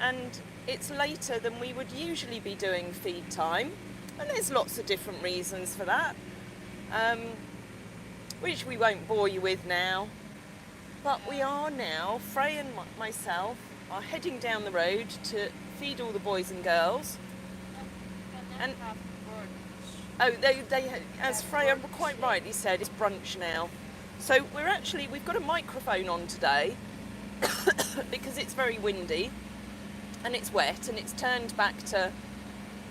and it's later than we would usually be doing feed time, and there's lots of different reasons for that, which we won't bore you with now. But we are now, Frey and myself are heading down the road to feed all the boys and girls. And oh, they as Freya quite rightly said, it's brunch now. So we've got a microphone on today because it's very windy and it's wet and it's turned back to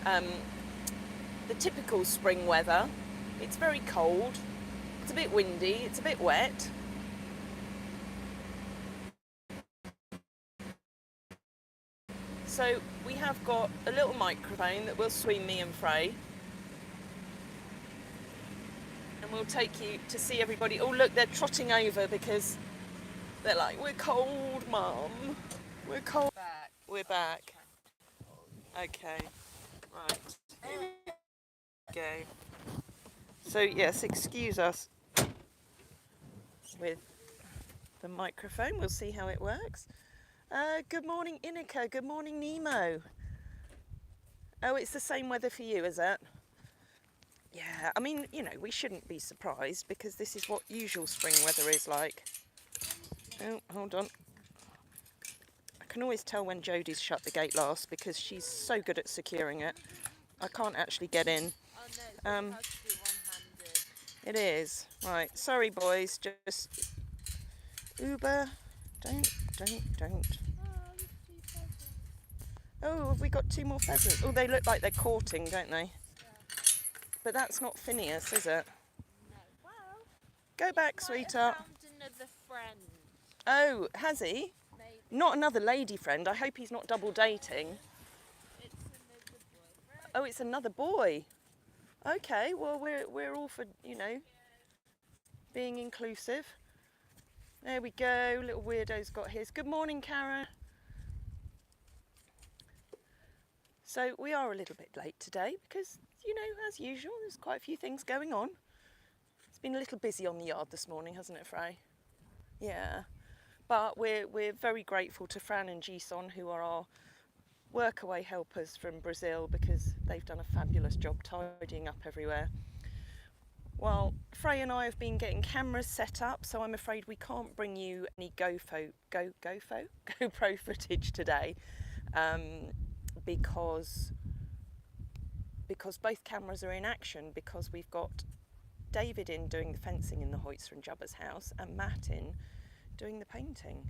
the typical spring weather. It's very cold, it's a bit windy, it's a bit wet. So we have got a little microphone that will swing me and Frey. And we'll take you to see everybody. Oh look, they're trotting over because they're like, we're cold, Mum. We're cold. We're back. Okay, right. Here we go. So yes, excuse us with the microphone. We'll see how it works. Good morning, Inika. Good morning, Nemo. Oh, it's the same weather for you, is it? Yeah, I mean, you know, we shouldn't be surprised because this is what usual spring weather is like. Oh, hold on. I can always tell when Jodie's shut the gate last because she's so good at securing it. I can't actually get in. Oh no, it has to be one-handed. It is. Right, sorry boys, just... Uber, don't. Oh, have we got 2 more pheasants? Oh, they look like they're courting, don't they? Yeah. But that's not Phineas, is it? No. Well, Go back, sweetheart. Found another friend. Oh, has he? Maybe. Not another lady friend. I hope he's not double dating. It's another boyfriend. Oh, it's another boy. Okay, well we're all for, you know, being inclusive. There we go. Little weirdo's got his. Good morning, Karen. So we are a little bit late today because, you know, as usual, there's quite a few things going on. It's been a little busy on the yard this morning, hasn't it, Frey? Yeah. But we're very grateful to Fran and Jason, who are our workaway helpers from Brazil, because they've done a fabulous job tidying up everywhere. Well, Frey and I have been getting cameras set up, so I'm afraid we can't bring you any GoPro footage today, because both cameras are in action, because we've got David in doing the fencing in the Hoyts from Jubba's house and Matt in doing the painting.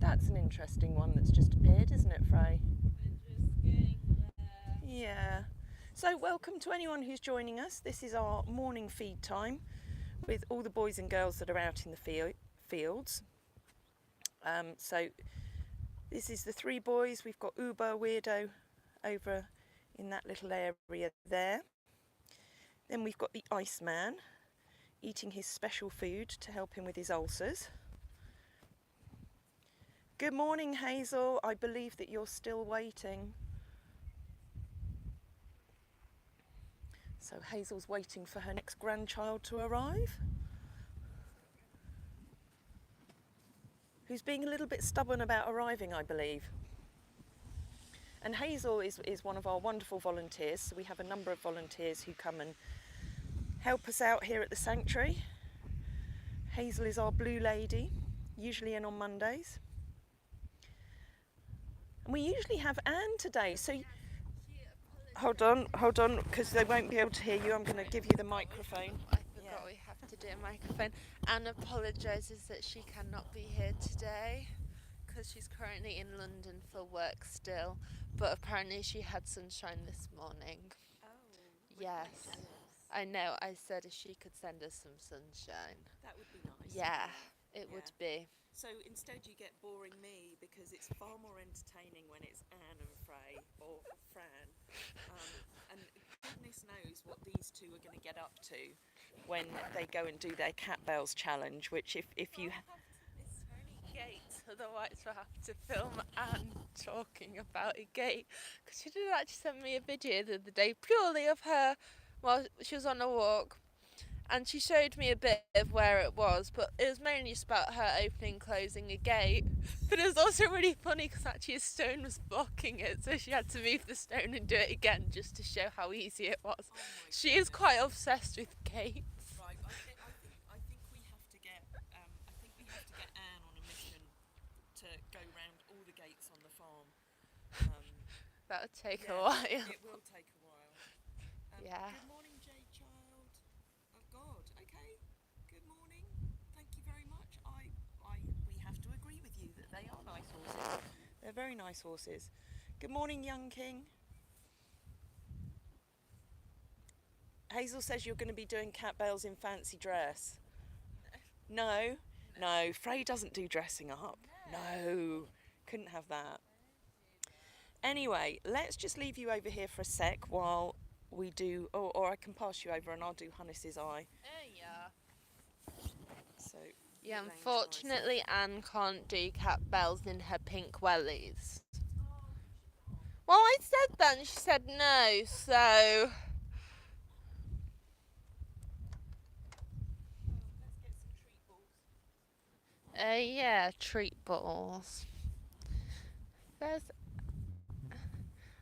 That's an interesting one that's just appeared, isn't it, Frey? We're just getting there. Yeah. So welcome to anyone who's joining us. This is our morning feed time with all the boys and girls that are out in the fields. So this is the 3 boys. We've got Uber Weirdo over in that little area there. Then we've got the Iceman eating his special food to help him with his ulcers. Good morning, Hazel. I believe that you're still waiting. So Hazel's waiting for her next grandchild to arrive, who's being a little bit stubborn about arriving, I believe. And Hazel is one of our wonderful volunteers. So we have a number of volunteers who come and help us out here at the sanctuary. Hazel is our blue lady, usually in on Mondays. And we usually have Anne today. So hold on, because they won't be able to hear you. I'm going to give you the microphone. I forgot we have to do a microphone. Anne apologises that she cannot be here today because she's currently in London for work still, but apparently she had sunshine this morning. Oh. Yes. I know, I said if she could send us some sunshine. That would be nice. Yeah, it would be. So instead you get boring me, because it's far more entertaining when it's Anne and Frey or Fran. And goodness knows what these 2 are going to get up to when they go and do their cat bells challenge, which if you... It's only gate, otherwise we'll have to film Anne talking about a gate. Because she did actually send me a video the other day purely of her while she was on a walk. and she showed me a bit of where it was, but it was mainly just about her opening and closing a gate. But it was also really funny because actually a stone was blocking it, so she had to move the stone and do it again just to show how easy it was. She is quite obsessed with gates. Right, I think we have to get Anne on a mission to go round all the gates on the farm. That would take a Yeah, while. It will take a while. Yeah. Good morning, Jade Child. Oh God. Okay. Good morning. Thank you very much. We have to agree with you that they are nice horses. They're very nice horses. Good morning, Young King. Hazel says you're going to be doing cat bales in fancy dress. No. No. Frey doesn't do dressing up. No. Couldn't have that. Anyway, let's just leave you over here for a sec while we do, or I can pass you over and I'll do Hannes's eye. Yeah. So Yeah, unfortunately Anne can't do cat bells in her pink wellies. Well, I said that and she said no, so... let's get some treat balls. Yeah, treat balls.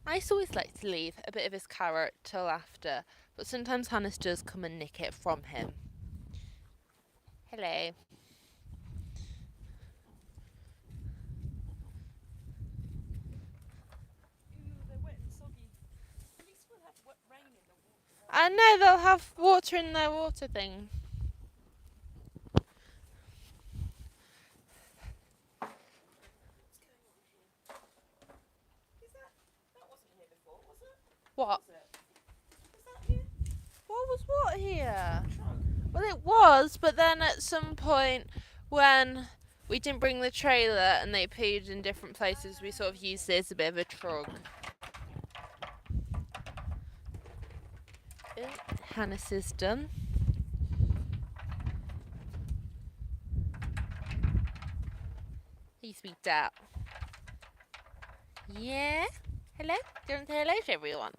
I used to always like to leave a bit of his carrot till after, but sometimes Hannes does come and nick it from him. Hello. Ooh, they're wet and soggy. At least we'll have rain in the water. I know they'll have water in their water thing. What's going on here? That wasn't here before, was it? What? Was that here? What here? Truck. Well, it was, but then at some point when we didn't bring the trailer and they peed in different places, we sort of used it as a bit of a trug. Hannes is done. He speaks out. Yeah? Hello? Do you want to say hello to everyone?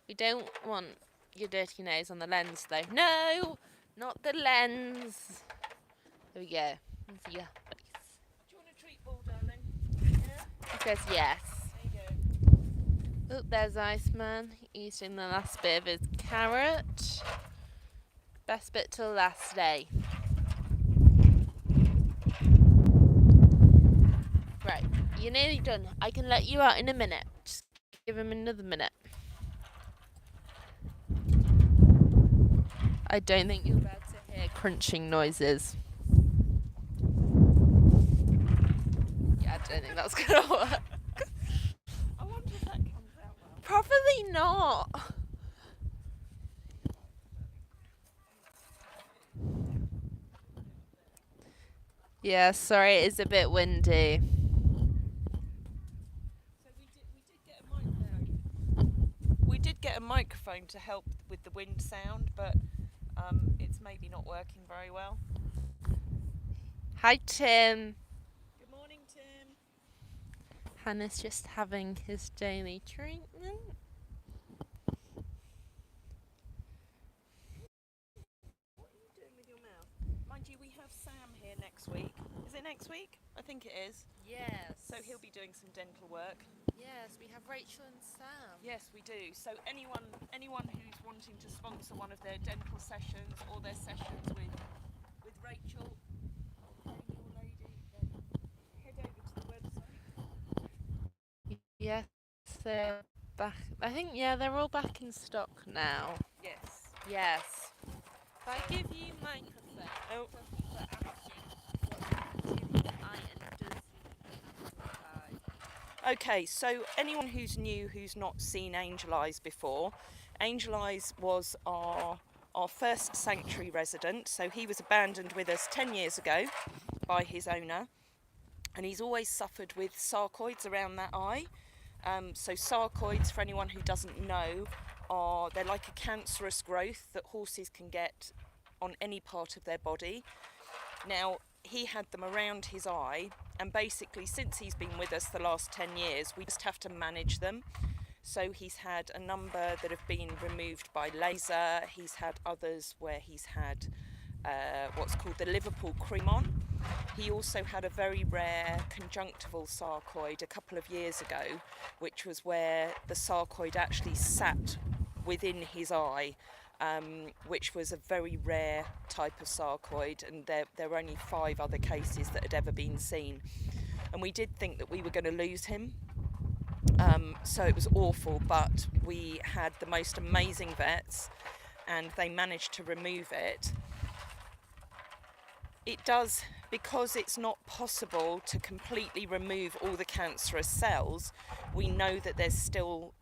We don't want your dirty nose on the lens, though. No! Not the lens. There we go. Into your face. Do you want a treat ball, darling? Yeah? He says yes. There you go. Oh, there's Iceman eating the last bit of his carrot. Best bit till last day. Right, you're nearly done. I can let you out in a minute. Just give him another minute. I don't think you're about to hear crunching noises. Yeah, I don't think that's gonna work. I wonder if that comes out well. Probably not. Yeah, sorry, it is a bit windy. So we did get a microphone to help with the wind sound, but it's maybe not working very well. Hi, Tim. Good morning, Tim. Hannah's just having his daily treatment. What are you doing with your mouth? Mind you, we have Sam here next week. Is it next week? I think it is. Yes. So he'll be doing some dental work. Yes, we have Rachel and Sam. Yes, we do. So anyone who's wanting to sponsor one of their dental sessions or their sessions with Rachel, Daniel lady, then head over to the website. Yes, they're back. I think, yeah, they're all back in stock now. Yes. Yes. If I give you microphone, Oh. people are asking what iron does. Okay, so anyone who's new, who's not seen Angel Eyes before, Angel Eyes was our first sanctuary resident. So he was abandoned with us 10 years ago by his owner, and he's always suffered with sarcoids around that eye. So sarcoids, for anyone who doesn't know, they're like a cancerous growth that horses can get on any part of their body. Now, he had them around his eye, and basically since he's been with us the last 10 years, we just have to manage them. So he's had a number that have been removed by laser. He's had others where he's had what's called the Liverpool cream on. He also had a very rare conjunctival sarcoid a couple of years ago, which was where the sarcoid actually sat within his eye, which was a very rare type of sarcoid, and there were only 5 other cases that had ever been seen. And we did think that we were going to lose him. So it was awful, but we had the most amazing vets and they managed to remove it. It does, because it's not possible to completely remove all the cancerous cells, we know that there's still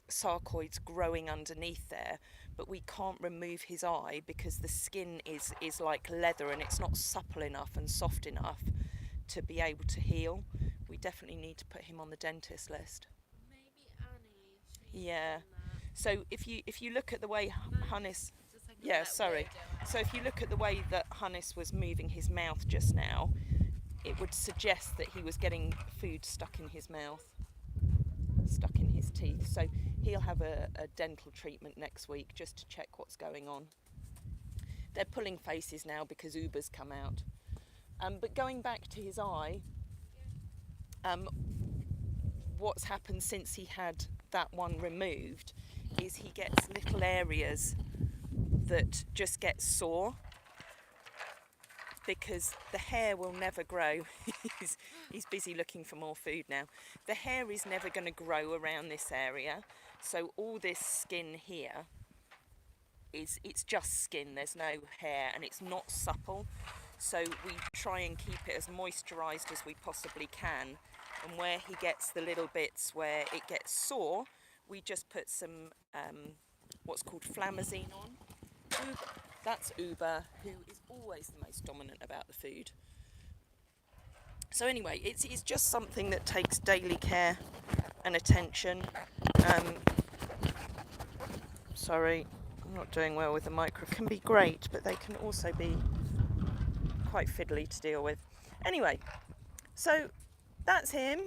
sarcoids growing underneath there, but we can't remove his eye because the skin is like leather and it's not supple enough and soft enough to be able to heal. We definitely need to put him on the dentist list. Maybe Annie. Yeah. So if you look at the way Hannes, yeah, sorry. So if you look at the way that Hannes was moving his mouth just now, it would suggest that he was getting food stuck in his mouth, stuck in his teeth. So he'll have a dental treatment next week just to check what's going on. They're pulling faces now because Uber's come out. But going back to his eye, what's happened since he had that one removed is he gets little areas that just get sore because the hair will never grow. he's busy looking for more food now. The hair is never going to grow around this area, so all this skin here it's just skin, there's no hair, and it's not supple, so we try and keep it as moisturized as we possibly can. And where he gets the little bits where it gets sore, we just put some what's called flamazine on. That's Uber, who is always the most dominant about the food. So anyway, it's just something that takes daily care and attention. Sorry, I'm not doing well with the microphone. Can be great, but they can also be quite fiddly to deal with. Anyway, so that's him.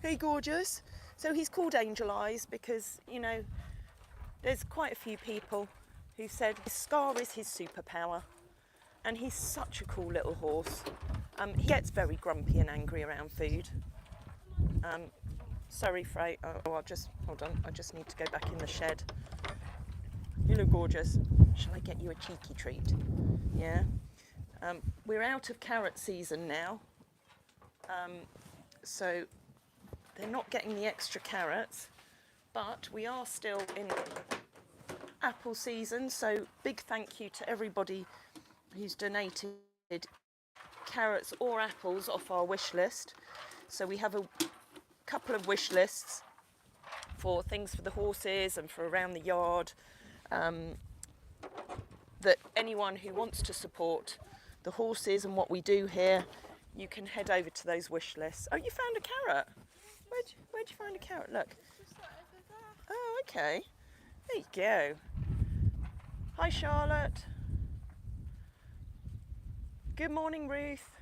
Hey, gorgeous. So he's called Angel Eyes because, you know, there's quite a few people who said his scar is his superpower, and he's such a cool little horse. He gets very grumpy and angry around food. Sorry, Frey. Oh, hold on. I just need to go back in the shed. You look gorgeous. Shall I get you a cheeky treat? Yeah. We're out of carrot season now, so they're not getting the extra carrots, but we are still in apple season, so big thank you to everybody who's donated carrots or apples off our wish list. So we have a couple of wish lists for things for the horses and for around the yard, that anyone who wants to support the horses and what we do here, you can head over to those wish lists. Oh, you found a carrot? Where'd you find a carrot? Look. Oh, okay. There you go. Hi, Charlotte. Good morning, Ruth.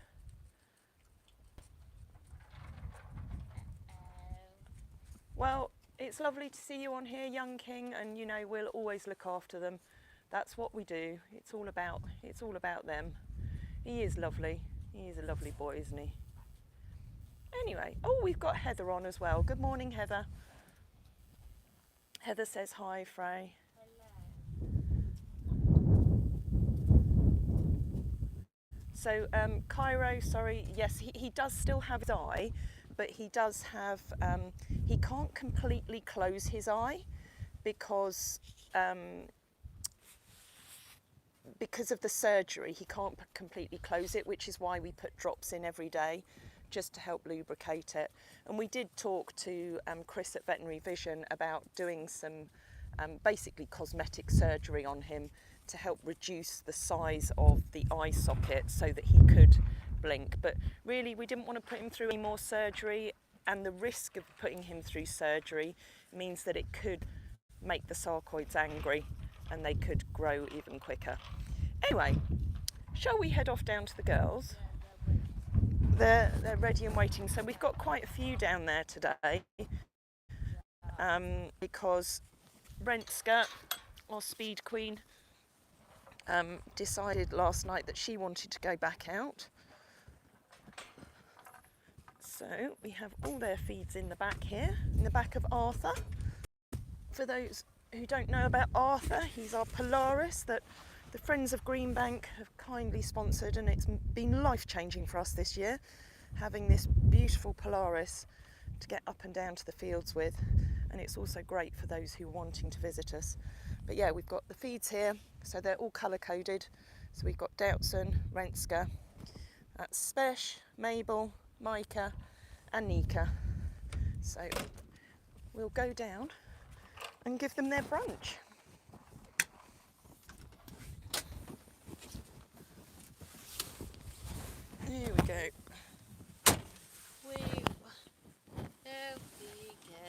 Well, it's lovely to see you on here, Young King, and you know we'll always look after them. That's what we do. It's all about them. He is lovely. He is a lovely boy, isn't he? Anyway, oh, we've got Heather on as well. Good morning, Heather. Heather says hi, Frey. So, Cairo, sorry, yes, he does still have his eye, but he does have, he can't completely close his eye because of the surgery. He can't completely close it, which is why we put drops in every day just to help lubricate it. And we did talk to Chris at Veterinary Vision about doing some basically cosmetic surgery on him to help reduce the size of the eye socket so that he could blink. But really, we didn't want to put him through any more surgery, and the risk of putting him through surgery means that it could make the sarcoids angry and they could grow even quicker. Anyway, shall we head off down to the girls? They're ready and waiting. So we've got quite a few down there today. because Renska, our speed queen, decided last night that she wanted to go back out. So we have all their feeds in the back here, in the back of Arthur. For those who don't know about Arthur, he's our Polaris that the Friends of Greenbank have kindly sponsored, and it's been life-changing for us this year, having this beautiful Polaris to get up and down to the fields with, and it's also great for those who are wanting to visit us. But yeah, we've got the feeds here, so they're all colour-coded. So we've got Doutzen, Renska, that's Spesh, Mabel, Micah and Nika. So we'll go down and give them their brunch. Here we go. There we go.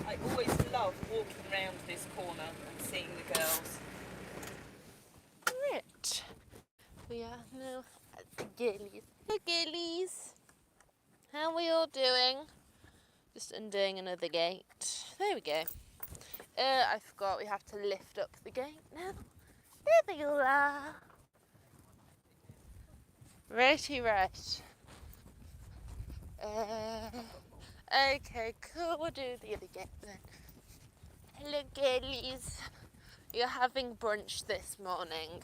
I always love walking around this corner and seeing the girls. Right. We are now at the gillies. The gillies. How are we all doing? Just undoing another gate. There we go. I forgot we have to lift up the gate now. There we all are. Righty right. Okay, cool. We'll do the other gate then. Hello, girlies. You're having brunch this morning.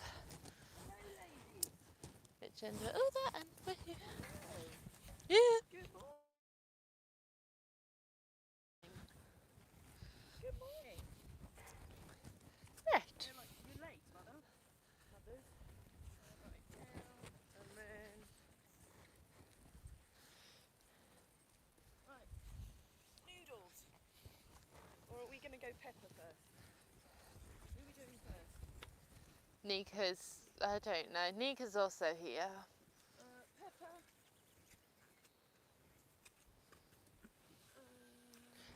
Which end? Oh, that end. Right here. Yeah. Good morning. Right. You're late, mother. Mothers. Right now, and then. Right. Noodles. Or are we going to go pepper first? Who are we doing first? Nika's, I don't know. Nika's also here. Pepper.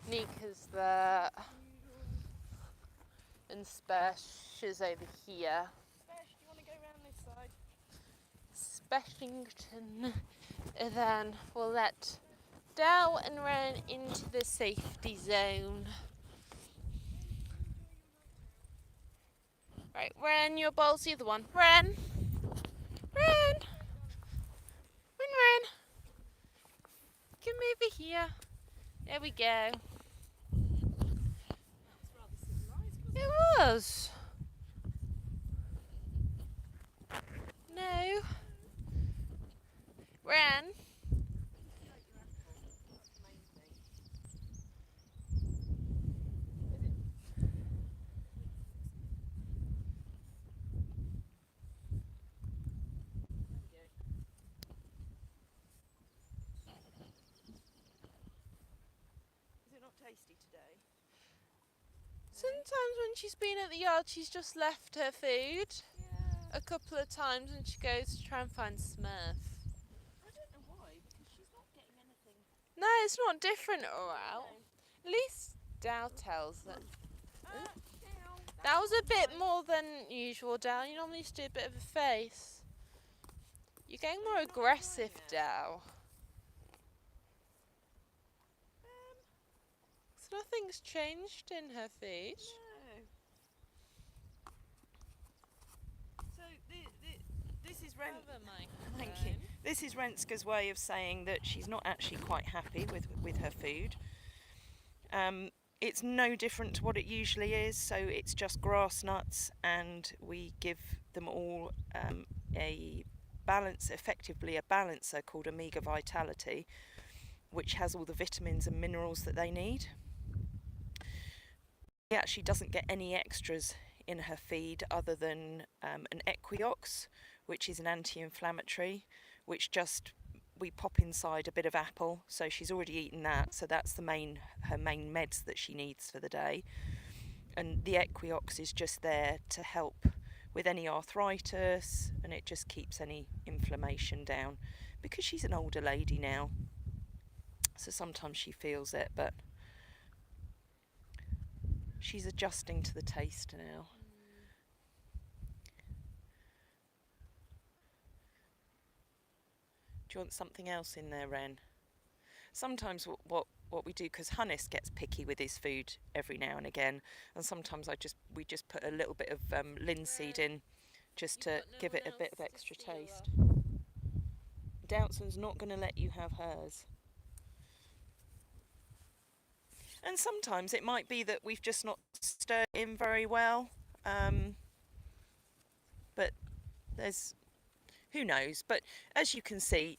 Nika's there. Noodles. And Spesh is over here. Spesh, do you want to go around this side? Speshington. And then we'll let Dow and Ren into the safety zone. Right, Ren, your bowl's the other one. Ren! Ren! Ren! Come over here. There we go. It was. No. Ren. Is it not tasty today? Sometimes when she's been at the yard, she's just left her food. Yeah. A couple of times when she goes to try and find Smurf. I don't know why, because she's not getting anything. No, it's not different around. At least Dow tells them. That was a bit more than usual, Dow. You normally just do a bit of a face. You're getting more aggressive, Dow. So nothing's changed in her food. No. So this is Thank you. This is Renska's way of saying that she's not actually quite happy with her food. It's no different to what it usually is, so it's just grass nuts, and we give them all a effectively a balancer called Omega Vitality, which has all the vitamins and minerals that they need. She actually doesn't get any extras in her feed other than an Equiox, which is an anti-inflammatory, which just we pop inside a bit of apple, so she's already eaten that, so that's her main meds that she needs for the day. And the Equiox is just there to help with any arthritis, and it just keeps any inflammation down, because she's an older lady now, so sometimes she feels it, but she's adjusting to the taste now. Do you want something else in there, Ren? Sometimes what we do, because Hannes gets picky with his food every now and again, and sometimes we just put a little bit of linseed in, just to give it a bit of extra taste. Doubtson's not going to let you have hers. And sometimes it might be that we've just not stirred in very well, but who knows. But as you can see,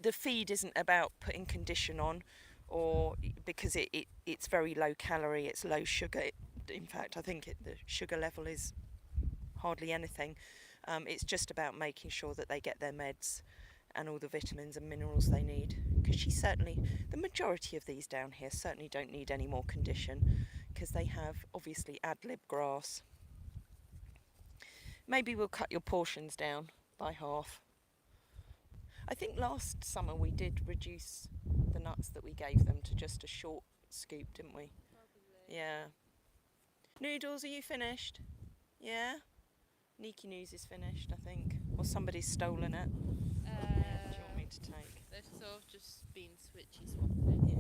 the feed isn't about putting condition on, or because it's very low calorie, it's low sugar. In fact, I think the sugar level is hardly anything. It's just about making sure that they get their meds and all the vitamins and minerals they need, because the majority of these down here certainly don't need any more condition, because they have obviously ad lib grass. Maybe we'll cut your portions down by half. I think last summer we did reduce the nuts that we gave them to just a short scoop, didn't we? Probably. Yeah. Noodles, are you finished? Yeah? Neeky News is finished, I think. Or somebody's stolen it. Do you want me to take? They've sort of just been switchy swapping.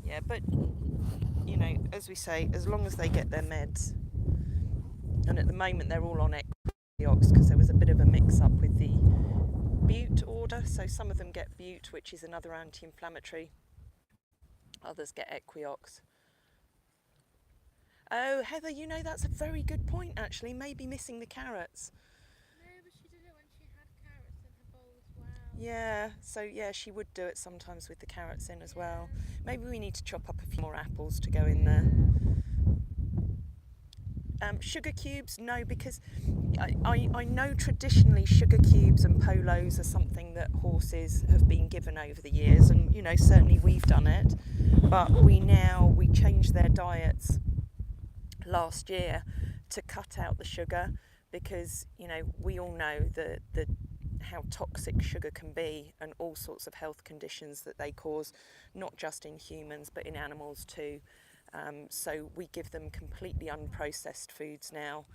Yeah, but, as we say, as long as they get their meds, and at the moment they're all on Equiox, because there was a bit of a mix-up with the Bute order, so some of them get Bute, which is another anti-inflammatory, others get Equiox. Oh, Heather, that's a very good point, actually. Maybe missing the carrots. No, but she did it when she had carrots in her bowl as well. Yeah, so yeah, she would do it sometimes with the carrots in as well. Maybe we need to chop up a few more apples to go in there. Sugar cubes, no, because I know traditionally sugar cubes and polos are something that horses have been given over the years, and certainly we've done it, but we changed their diets last year to cut out the sugar, because we all know how toxic sugar can be, and all sorts of health conditions that they cause, not just in humans but in animals too. So we give them completely unprocessed foods now.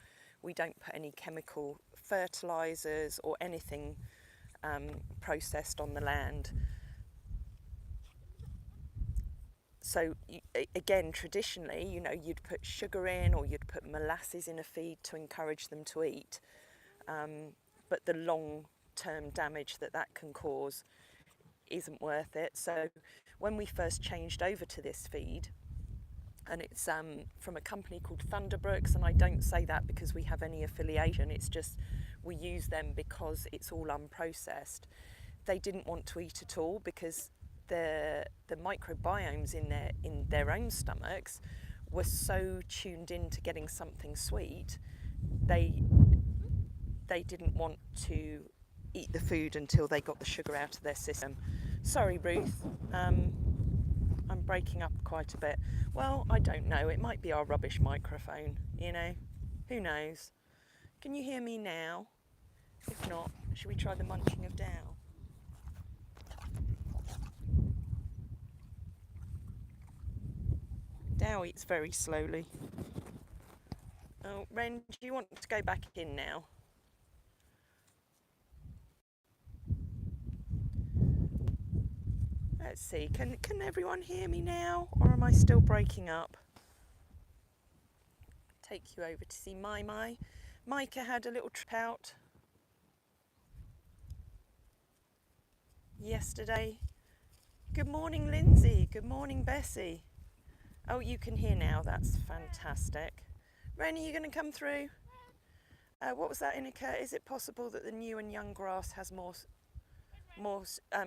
We don't put any chemical fertilizers or anything processed on the land. So again, traditionally, you'd put sugar in, or you'd put molasses in a feed to encourage them to eat. But the long-term damage that can cause isn't worth it. So when we first changed over to this feed, and it's from a company called Thunderbrooks, and I don't say that because we have any affiliation, it's just we use them because it's all unprocessed. They didn't want to eat at all, because the microbiomes in their own stomachs were so tuned in to getting something sweet, they didn't want to eat the food until they got the sugar out of their system. Sorry, Ruth. I'm breaking up quite a bit. Well, I don't know. It might be our rubbish microphone, Who knows? Can you hear me now? If not, should we try the munching of Dow? Dow eats very slowly. Oh, Ren, do you want to go back in now? Let's see, can everyone hear me now, or am I still breaking up? Take you over to see Mai. Micah had a little trip out yesterday. Good morning, Lindsay. Good morning, Bessie. Oh, you can hear now, that's fantastic. Ren, are you going to come through? What was that, Inika? Is it possible that the new and young grass has more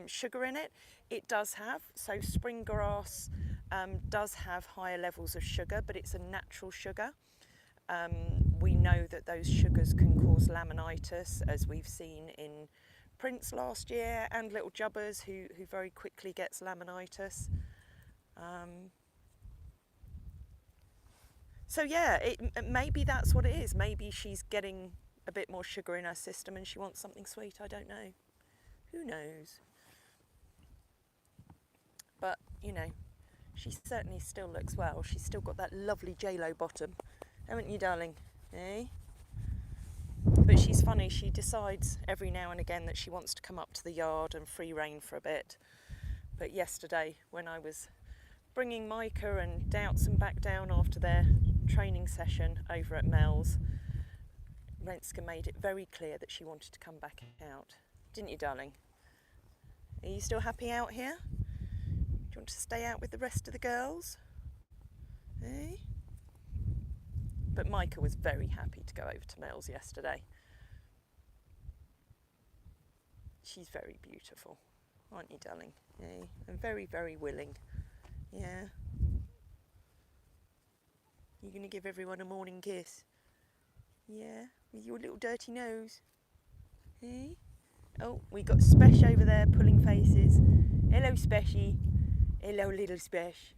sugar in it? It does have. So spring grass does have higher levels of sugar, but it's a natural sugar. We know that those sugars can cause laminitis, as we've seen in Prince last year, and little Jubbers who very quickly gets laminitis. So yeah, maybe that's what it is. Maybe she's getting a bit more sugar in her system and she wants something sweet. I don't know. Who knows? But, you know, she certainly still looks well. She's still got that lovely J-Lo bottom, haven't you, darling? Eh? But she's funny. She decides every now and again that she wants to come up to the yard and free rein for a bit. But yesterday, when I was bringing Micah and Doubtson back down after their training session over at Mel's, Renska made it very clear that she wanted to come back out. Didn't you, darling? Are you still happy out here? Do you want to stay out with the rest of the girls? Eh? But Micah was very happy to go over to Mel's yesterday. She's very beautiful, aren't you, darling? Eh? And very, very willing. Yeah. You're going to give everyone a morning kiss? Yeah, with your little dirty nose. Eh? Oh, we got Spesh over there pulling faces. Hello, Speshy. Hello, little Spesh.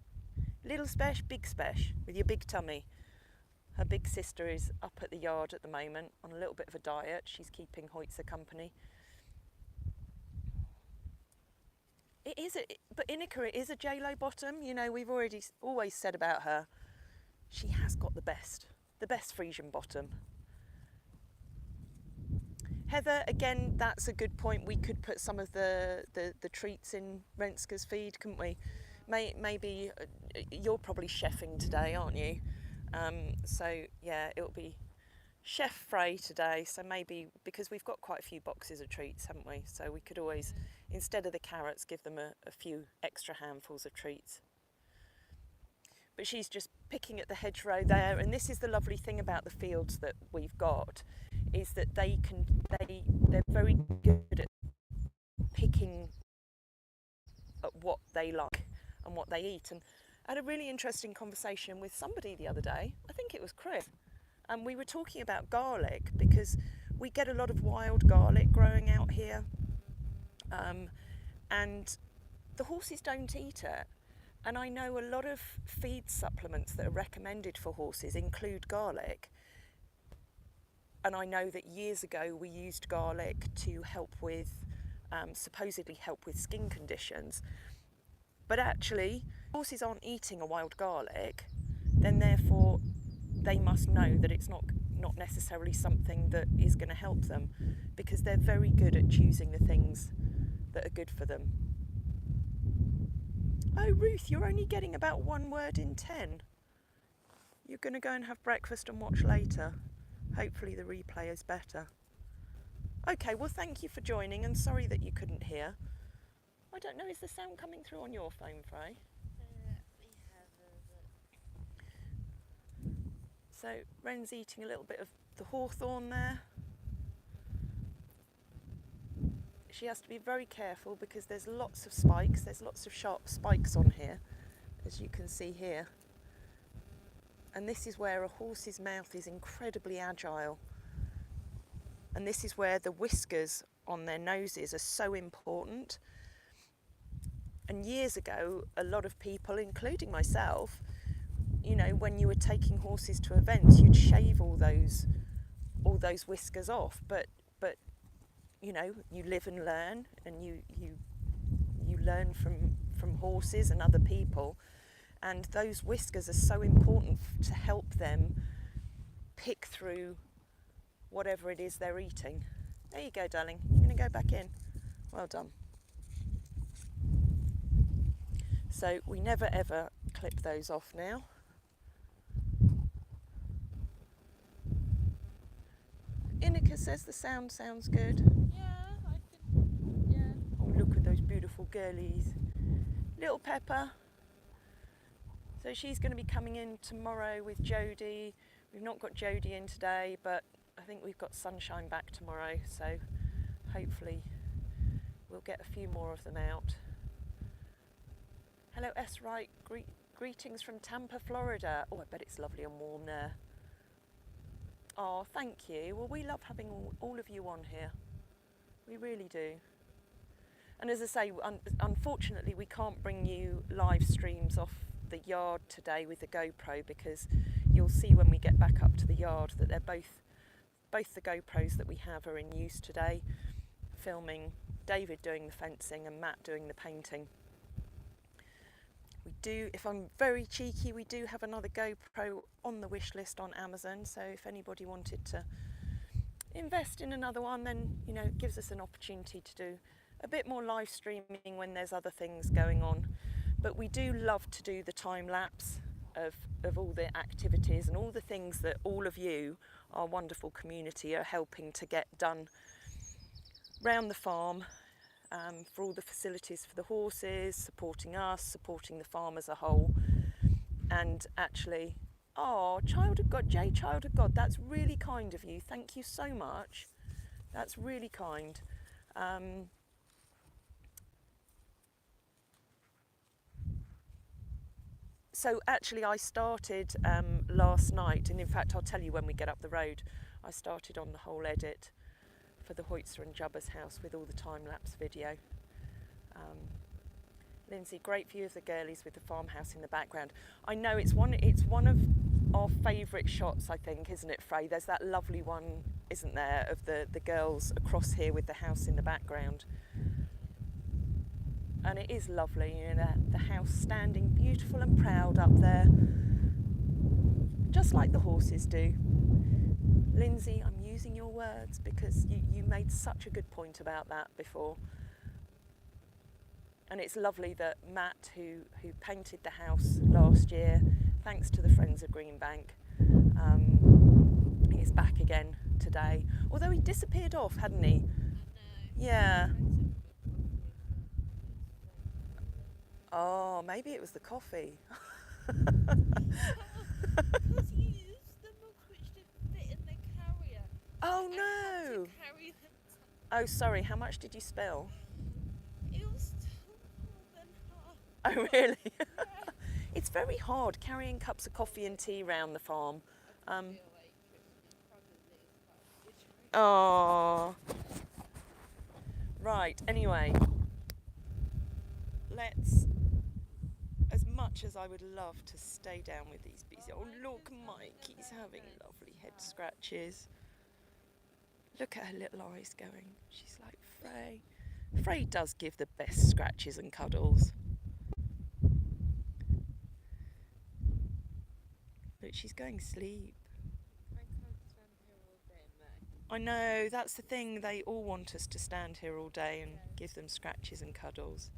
Little Spesh, big Spesh, with your big tummy. Her big sister is up at the yard at the moment on a little bit of a diet. She's keeping Hoytzer company. But Inika, it is a J-Lo bottom. You know, we've always said about her, she has got the best Friesian bottom. Heather, again, that's a good point. We could put some of the treats in Renska's feed, couldn't we? Maybe you're probably chefing today, aren't you? So yeah, it'll be Chef Frey today. So maybe, because we've got quite a few boxes of treats, haven't we? So we could always, instead of the carrots, give them a few extra handfuls of treats. But she's just picking at the hedgerow there, and this is the lovely thing about the fields that we've got, is that they're very good at picking at what they like and what they eat. And I had a really interesting conversation with somebody the other day, I think it was Chris, and we were talking about garlic, because we get a lot of wild garlic growing out here, and the horses don't eat it. And I know a lot of feed supplements that are recommended for horses include garlic. And I know that years ago we used garlic to help with, supposedly help with skin conditions. But actually, horses aren't eating a wild garlic, then therefore they must know that it's not necessarily something that is going to help them, because they're very good at choosing the things that are good for them. Oh, Ruth, you're only getting about 1 word in 10. You're going to go and have breakfast and watch later. Hopefully the replay is better. Okay, well, thank you for joining, and sorry that you couldn't hear. I don't know, is the sound coming through on your phone, Frey? So, Wren's eating a little bit of the hawthorn there. She has to be very careful because there's lots of spikes, there's lots of sharp spikes on here, as you can see here. And this is where a horse's mouth is incredibly agile. And this is where the whiskers on their noses are so important. And years ago, a lot of people, including myself, you know, when you were taking horses to events, you'd shave all those whiskers off. But you know, you live and learn, and you learn from horses and other people, and those whiskers are so important to help them pick through whatever it is they're eating. There you go, darling. You're going to go back in. Well done. So we never ever clip those off now. Inika says the sound sounds good. Yeah, I can. Yeah. Oh, look at those beautiful girlies. Little Pepper. So she's going to be coming in tomorrow with Jodie. We've not got Jodie in today, but I think we've got sunshine back tomorrow, so hopefully we'll get a few more of them out. Hello S. Wright, greetings from Tampa, Florida. Oh, I bet it's lovely and warm there. Oh, thank you. Well, we love having all of you on here. We really do. And as I say, unfortunately, we can't bring you live streams off the yard today with the GoPro, because you'll see when we get back up to the yard that they're both the GoPros that we have are in use today, filming David doing the fencing and Matt doing the painting. We do, if I'm very cheeky, we do have another GoPro on the wish list on Amazon, so if anybody wanted to invest in another one, then you know, it gives us an opportunity to do a bit more live streaming when there's other things going on. But we do love to do the time lapse of all the activities and all the things that all of you, our wonderful community, are helping to get done round the farm, for all the facilities for the horses, supporting us, supporting the farm as a whole. And actually, oh, Child of God, Jay Child of God, that's really kind of you. Thank you so much. That's really kind. So actually I started last night, and in fact I'll tell you when we get up the road, I started on the whole edit for the Hoytzer and Jubba's house with all the time-lapse video. Lindsay, great view of the girlies with the farmhouse in the background. I know it's one of our favourite shots, I think, isn't it, Frey? There's that lovely one, isn't there, of the girls across here with the house in the background. And it is lovely, you know, the house standing beautiful and proud up there, just like the horses do. Lindsay, I'm using your words because you made such a good point about that before. And it's lovely that Matt, who painted the house last year, thanks to the Friends of Greenbank, is back again today. Although he disappeared off, hadn't he? Yeah. Oh, maybe it was the coffee. Because you used the mugs which didn't fit in the carrier. Oh I no! had to carry them. Oh, sorry, how much did you spill? It was still more than half. Oh, really? Yeah. It's very hard carrying cups of coffee and tea round the farm. I feel like Christy probably is quite good. Oh. Right, anyway. Let's, as much as I would love to stay down with these bees. Oh, look, Mikey's having lovely head scratches. Look at her little eyes going. She's like, Frey. Frey does give the best scratches and cuddles. Look, she's going to sleep. I can't stand here all day, Meg. I know, that's the thing. They all want us to stand here all day and give them scratches and cuddles.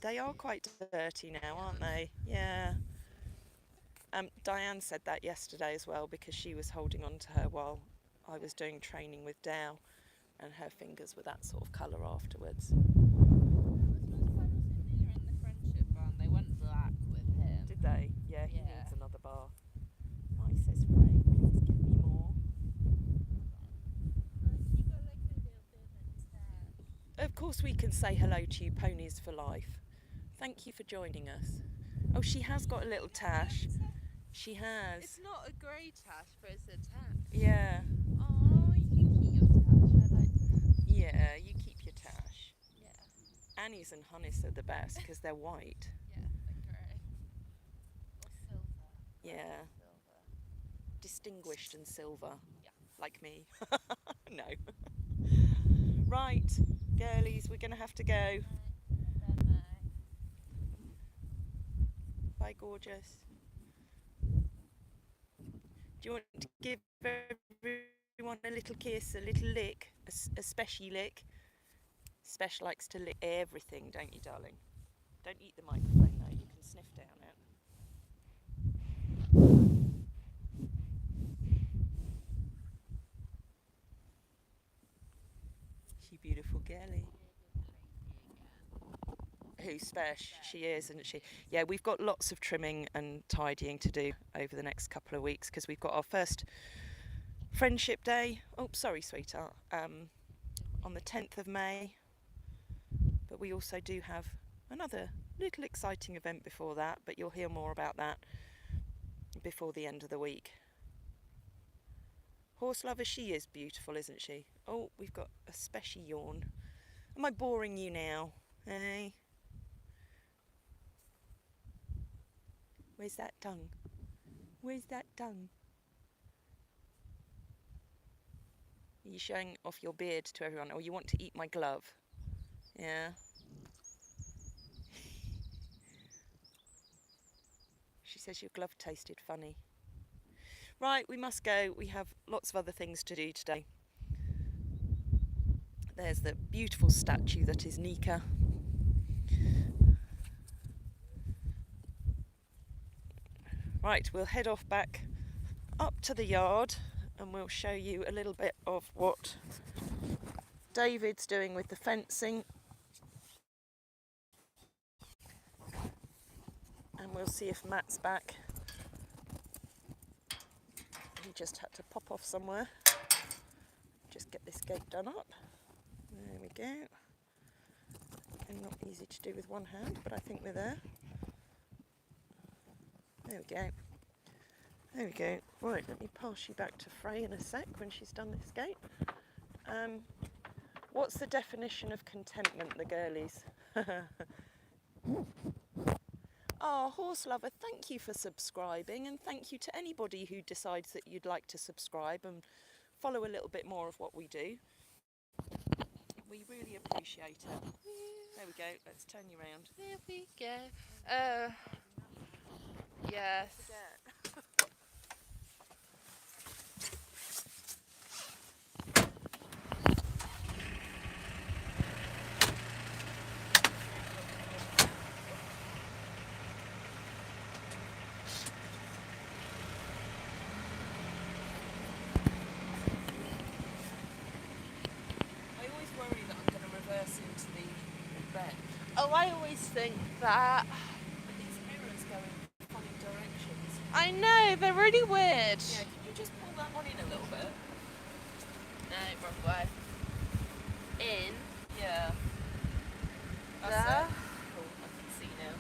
They are quite dirty now, aren't they? Yeah. Diane said that yesterday as well, because she was holding on to her while I was doing training with Dow, and her fingers were that sort of colour afterwards. In the friendship barn, they went black with him. Did they? Yeah, he Yeah. needs another bath. Mike says, Frey, please give me more. She got like a little bit of a tan. Of course we can say hello to you, Ponies for Life. Thank you for joining us. Oh, she has got a little tash. She has. It's not a grey tash, but it's a tan. Yeah. Oh, you can keep your tash. I like that. Yeah, you keep your tash. Yeah. Annie's and Hunnis are the best because they're white. Yeah, they're grey. Or silver. Yeah. Silver. Distinguished and silver. Yeah. Like me. No. Right, girlies, we're going to have to go. Bye, gorgeous. Do you want to give everyone a little kiss, a little lick, a special lick? Spesh likes to lick everything, don't you, darling? Don't eat the microphone though, you can sniff down it. She beautiful girly. Who's special? She is, isn't she? Yeah, we've got lots of trimming and tidying to do over the next couple of weeks because we've got our first friendship day. Oh, sorry, sweetheart. On the 10th of May. But we also do have another little exciting event before that, but you'll hear more about that before the end of the week. Horse lover, she is beautiful, isn't she? Oh, we've got a special yawn. Am I boring you now? Hey? Where's that tongue? Where's that tongue? Are you showing off your beard to everyone? Or you want to eat my glove? Yeah? She says your glove tasted funny. Right, we must go. We have lots of other things to do today. There's the beautiful statue that is Nika. Right, we'll head off back up to the yard and we'll show you a little bit of what David's doing with the fencing. And we'll see if Matt's back. He just had to pop off somewhere. Just get this gate done up. There we go. And not easy to do with one hand, but I think we're there. There we go. There we go. Right, let me pass you back to Frey in a sec when she's done this gate. What's the definition of contentment, the girlies? Oh, horse lover, thank you for subscribing, and thank you to anybody who decides that you'd like to subscribe and follow a little bit more of what we do. We really appreciate it. There we go, let's turn you around. There we go. Yes. Oh, I always think that. But these mirrors go in funny directions. I know, they're really weird. Yeah, can you just pull that one in a little bit? No, wrong way. In. Yeah. That's There. it. Cool, I can see now.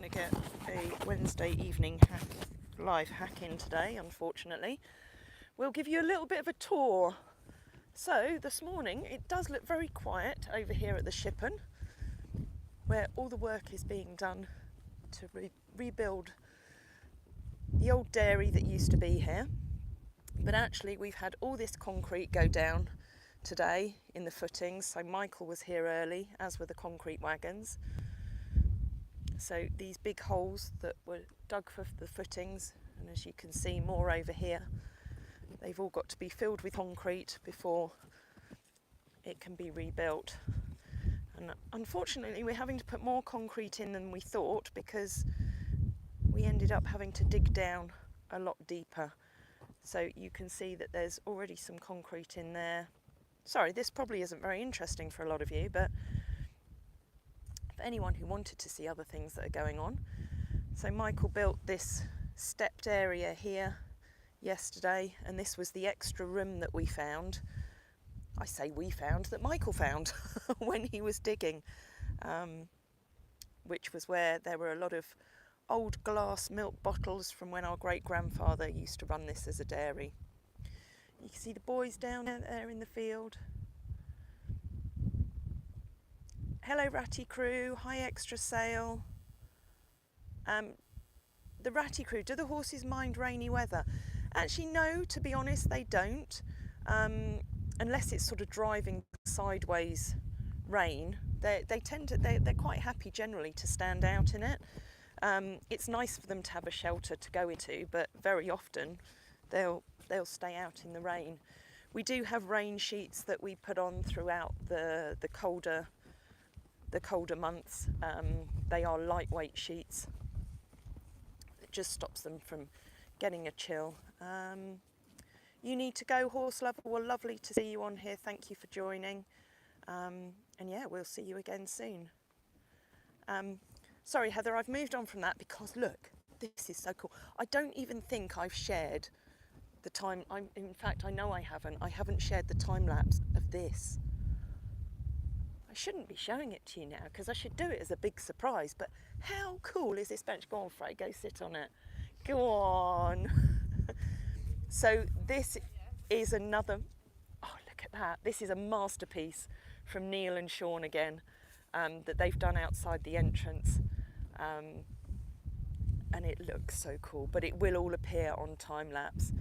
Get a Wednesday evening live hack in today, unfortunately. We'll give you a little bit of a tour. So this morning it does look very quiet over here at the Shippen, where all the work is being done to rebuild the old dairy that used to be here. But actually we've had all this concrete go down today in the footings, so Michael was here early, as were the concrete wagons. So these big holes that were dug for the footings, and as you can see more over here, they've all got to be filled with concrete before it can be rebuilt. And unfortunately we're having to put more concrete in than we thought, because we ended up having to dig down a lot deeper. So you can see that there's already some concrete in there. Sorry, this probably isn't very interesting for a lot of you, but for anyone who wanted to see other things that are going on. So Michael built this stepped area here yesterday, and this was the extra room that we found. I say we found, that Michael found when he was digging, which was where there were a lot of old glass milk bottles from when our great-grandfather used to run this as a dairy. You can see the boys down there in the field. Hello Ratty Crew, hi Extra Sail. The Ratty Crew, do the horses mind rainy weather? Actually no, to be honest they don't, unless it's sort of driving sideways rain. They're quite happy generally to stand out in it. It's nice for them to have a shelter to go into, but very often they'll stay out in the rain. We do have rain sheets that we put on throughout the colder months. They are lightweight sheets. It just stops them from getting a chill. You need to go, horse lover. Well, lovely to see you on here. Thank you for joining. And yeah, we'll see you again soon. Sorry, Heather, I've moved on from that because look, this is so cool. I don't even think I've shared the time. In fact, I know I haven't. I haven't shared the time lapse of this. I shouldn't be showing it to you now because I should do it as a big surprise. But how cool is this bench? Go on, Frey, go sit on it. Go on. So this is another. Oh, look at that! This is a masterpiece from Neil and Sean again. That they've done outside the entrance, and it looks so cool, but it will all appear on time lapse.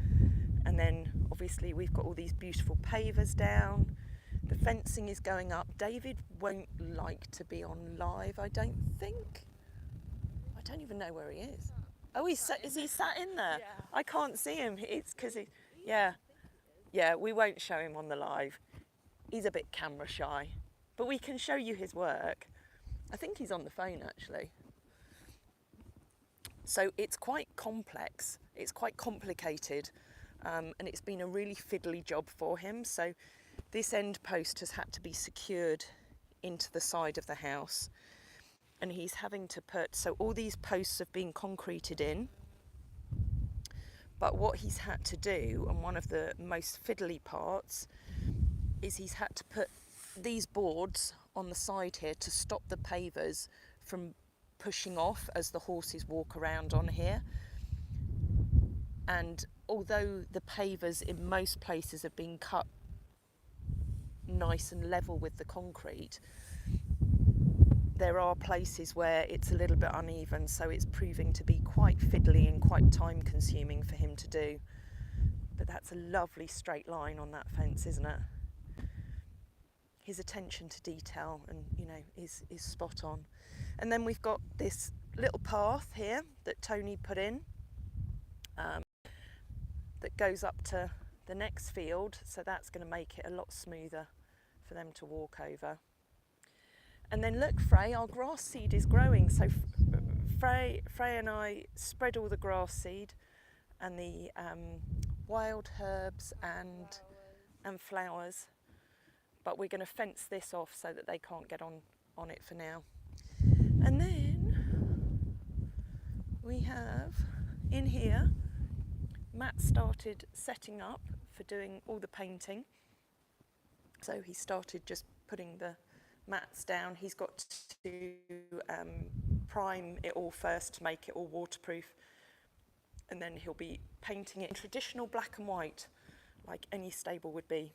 And then obviously we've got all these beautiful pavers down, the fencing is going up. David won't like to be on live, I don't think. I don't even know where he is. Oh, is he sat in there? Yeah. I can't see him. It's because yeah, we won't show him on the live. He's a bit camera shy. But we can show you his work. I think he's on the phone actually. So it's quite complex, it's quite complicated, and it's been a really fiddly job for him. So this end post has had to be secured into the side of the house, and he's having to put, so all these posts have been concreted in, but what he's had to do, and one of the most fiddly parts, is he's had to put these boards on the side here to stop the pavers from pushing off as the horses walk around on here. And although the pavers in most places have been cut nice and level with the concrete, there are places where it's a little bit uneven, so it's proving to be quite fiddly and quite time consuming for him to do. But that's a lovely straight line on that fence, isn't it? His attention to detail and is spot on. And then we've got this little path here that Tony put in, that goes up to the next field, so that's going to make it a lot smoother for them to walk over. And then look, Frey, our grass seed is growing. So Frey and I spread all the grass seed and the wild herbs and flowers. But we're going to fence this off so that they can't get on it for now. And then we have in here, Matt started setting up for doing all the painting. So he started just putting the mats down. He's got to prime it all first to make it all waterproof. And then he'll be painting it in traditional black and white, like any stable would be.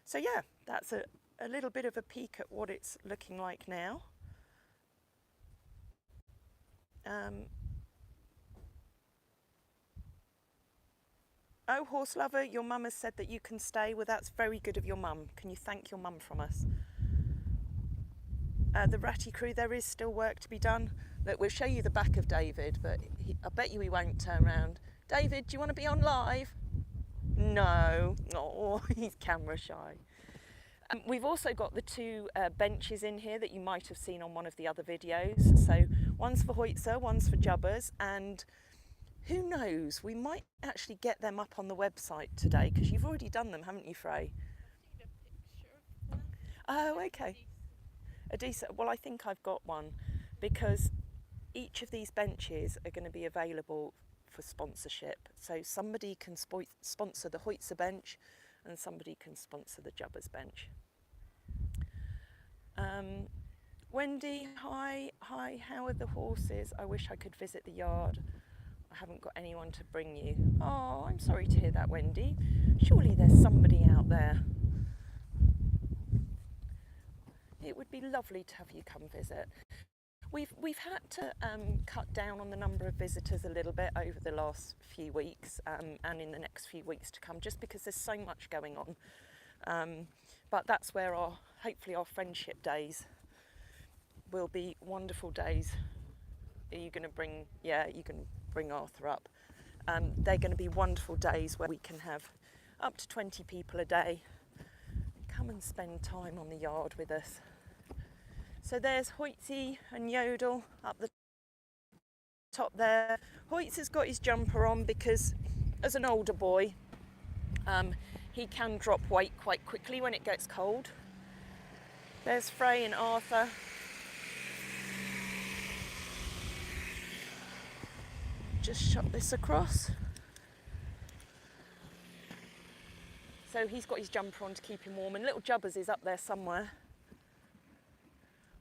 So yeah, that's a little bit of a peek at what it's looking like now. Oh, horse lover, your mum has said that you can stay. Well, that's very good of your mum. Can you thank your mum from us? The Ratty Crew, there is still work to be done. Look, we'll show you the back of David, but I bet you he won't turn around. David, do you want to be on live? No. Oh, he's camera shy. We've also got the two benches in here that you might have seen on one of the other videos. So one's for Hoitzer, one's for Jubbers, and who knows, we might actually get them up on the website today, because you've already done them, haven't you, Frey? I've seen a picture of them. Oh, okay. A decent, well, I think I've got one, because each of these benches are going to be available for sponsorship. So somebody can sponsor the Hoitzer bench and somebody can sponsor the Jubbers bench. Wendy, hi, how are the horses? I wish I could visit the yard. I haven't got anyone to bring you. Oh, I'm sorry to hear that, Wendy. Surely there's somebody out there. It would be lovely to have you come visit. We've had to cut down on the number of visitors a little bit over the last few weeks and in the next few weeks to come, just because there's so much going on. But that's where hopefully our friendship days will be wonderful days. Are you going to bring? Yeah, you can bring Arthur up. They're going to be wonderful days where we can have up to 20 people a day come and spend time on the yard with us. So there's Hoitzy and Yodel up the top there. Hoitzer's got his jumper on because as an older boy, he can drop weight quite quickly when it gets cold. There's Frey and Arthur. Just shut this across. So he's got his jumper on to keep him warm, and little Jubbers is up there somewhere.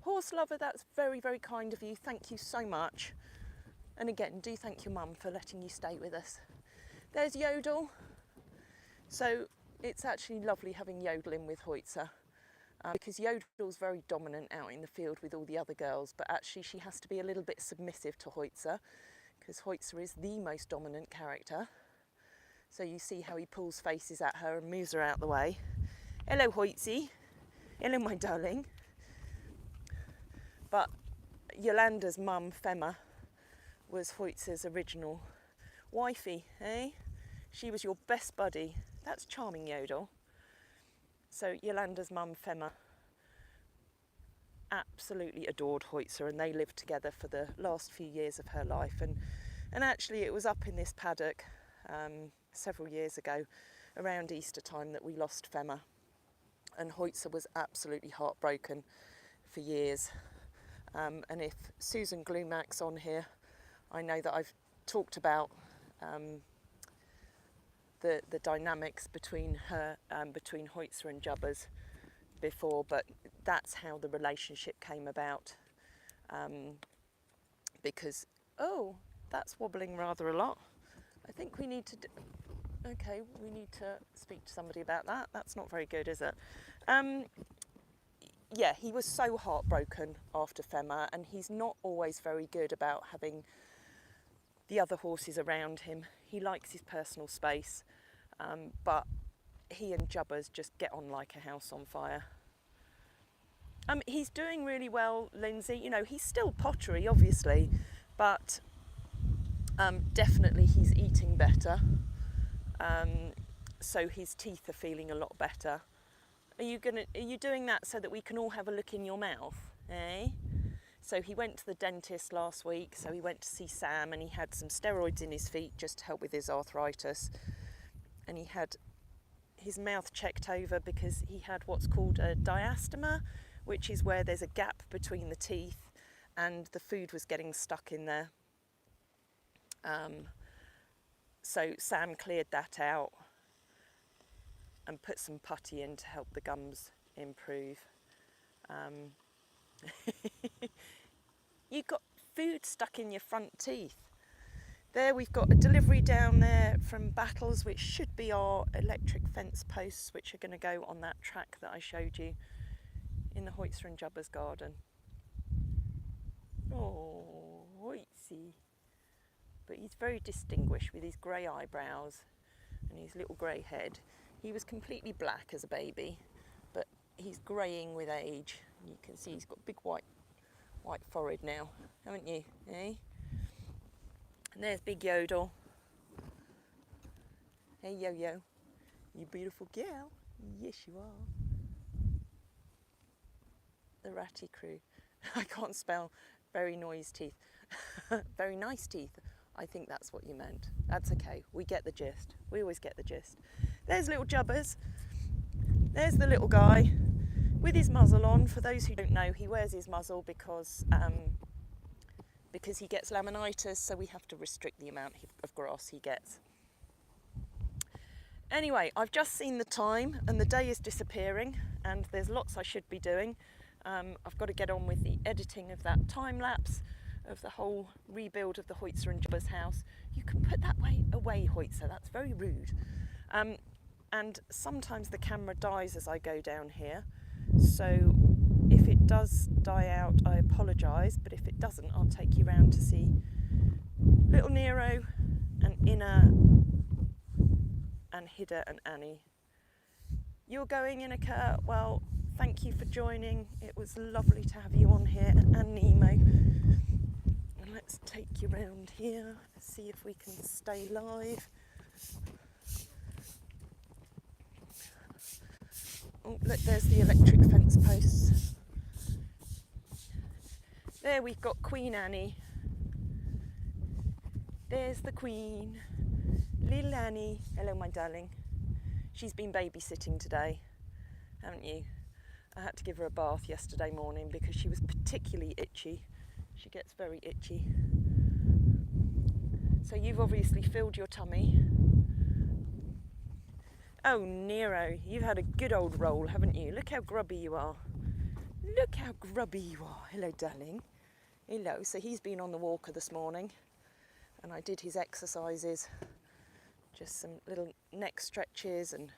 Horse lover, that's very, very kind of you. Thank you so much. And again, do thank your mum for letting you stay with us. There's Yodel. So it's actually lovely having Yodel in with Hoitzer, because Yodel's very dominant out in the field with all the other girls, but actually she has to be a little bit submissive to Hoitzer, because Hoitzer is the most dominant character. So you see how he pulls faces at her and moves her out the way. Hello, Hoitzy. Hello, my darling. But Yolanda's mum, Femma, was Hoitzer's original wifey, eh? She was your best buddy. That's charming, Yodel. So Yolanda's mum, Femma, absolutely adored Hoitzer, and they lived together for the last few years of her life. And actually it was up in this paddock several years ago, around Easter time, that we lost Femma. And Hoitzer was absolutely heartbroken for years. And if Susan Glumack's on here, I know that I've talked about the dynamics between her, between Hoitzer and Jubbers before, but that's how the relationship came about. Because, oh, that's wobbling rather a lot. I think we need to, okay, we need to speak to somebody about that. That's not very good, is it? Yeah, he was so heartbroken after Femma, and he's not always very good about having the other horses around him. He likes his personal space, but he and Jubbers just get on like a house on fire. He's doing really well, Lindsay. You know, he's still pottery, obviously, but definitely he's eating better. So his teeth are feeling a lot better. Are you doing that so that we can all have a look in your mouth, eh? So he went to the dentist last week, so he went to see Sam, and he had some steroids in his feet just to help with his arthritis. And he had his mouth checked over because he had what's called a diastema, which is where there's a gap between the teeth and the food was getting stuck in there. So Sam cleared that out and put some putty in to help the gums improve. You've got food stuck in your front teeth. There we've got a delivery down there from Battles, which should be our electric fence posts, which are going to go on that track that I showed you in the Hoitzer and Jubbers garden. Oh, Hoitzy. But he's very distinguished with his grey eyebrows and his little grey head. He was completely black as a baby, but he's greying with age. You can see he's got a big white forehead now, haven't you, eh? And there's big Yodel. Hey, Yo-Yo, you beautiful girl. Yes, you are. The ratty crew. I can't spell very nice teeth. Very nice teeth. I think that's what you meant. That's okay. We get the gist. We always get the gist. There's little Jubbers. There's the little guy with his muzzle on. For those who don't know, he wears his muzzle because he gets laminitis, so we have to restrict the amount of grass he gets. Anyway, I've just seen the time and the day is disappearing and there's lots I should be doing. I've got to get on with the editing of that time lapse of the whole rebuild of the Hoitzer and Jubba's house. You can put that away, Hoitzer, that's very rude. And sometimes the camera dies as I go down here, so if it does die out, I apologise, but if it doesn't, I'll take you round to see little Nero and Inna and Hida and Annie. You're going, Inaka? Well, thank you for joining. It was lovely to have you on here, and Nemo. And let's take you round here, see if we can stay live. Oh, look, there's the electric fence posts. There we've got Queen Annie. There's the Queen. Little Annie. Hello, my darling. She's been babysitting today, haven't you? I had to give her a bath yesterday morning because she was particularly itchy. She gets very itchy. So you've obviously filled your tummy. Oh, Nero, you've had a good old roll, haven't you? Look how grubby you are. Look how grubby you are. Hello, darling. Hello. So he's been on the walker this morning and I did his exercises. Just some little neck stretches and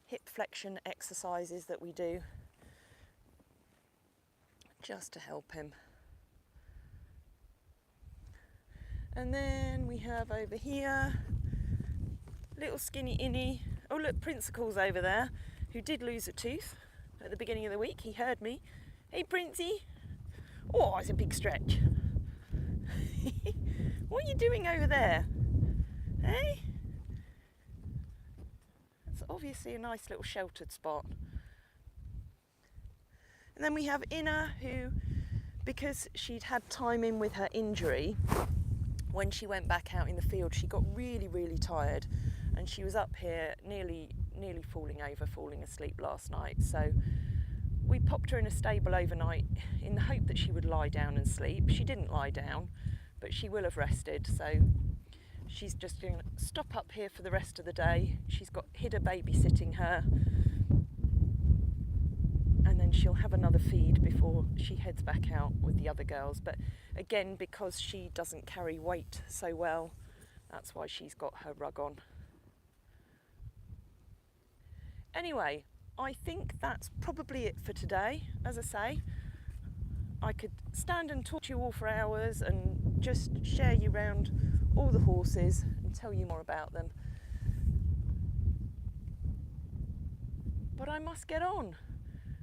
hip flexion exercises that we do just to help him. And then we have over here little skinny Innie. Oh look, Princicle's over there, who did lose a tooth at the beginning of the week. He heard me. Hey Princey. Oh, it's a big stretch. What are you doing over there? Hey? It's obviously a nice little sheltered spot. And then we have Inna, who, because she'd had time in with her injury, when she went back out in the field, she got really, really tired. And she was up here nearly falling over, falling asleep last night. So we popped her in a stable overnight in the hope that she would lie down and sleep. She didn't lie down, but she will have rested. So she's just going to stop up here for the rest of the day. She's got Hida babysitting her. And then she'll have another feed before she heads back out with the other girls. But again, because she doesn't carry weight so well, that's why she's got her rug on. Anyway, I think that's probably it for today. As I say, I could stand and talk to you all for hours and just share you around all the horses and tell you more about them. But I must get on.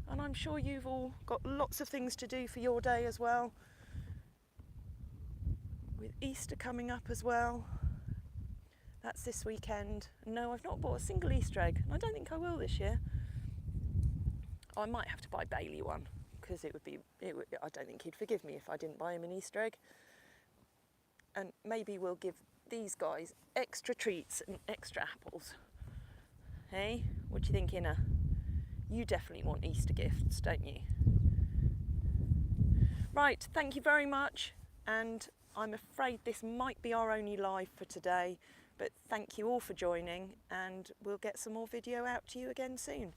And I'm sure you've all got lots of things to do for your day as well. With Easter coming up as well. That's this weekend. No, I've not bought a single Easter egg. And I don't think I will this year. I might have to buy Bailey one, because I don't think he'd forgive me if I didn't buy him an Easter egg. And maybe we'll give these guys extra treats and extra apples. Hey, what do you think, Inna? You definitely want Easter gifts, don't you? Right, thank you very much. And I'm afraid this might be our only live for today. But thank you all for joining, and we'll get some more video out to you again soon.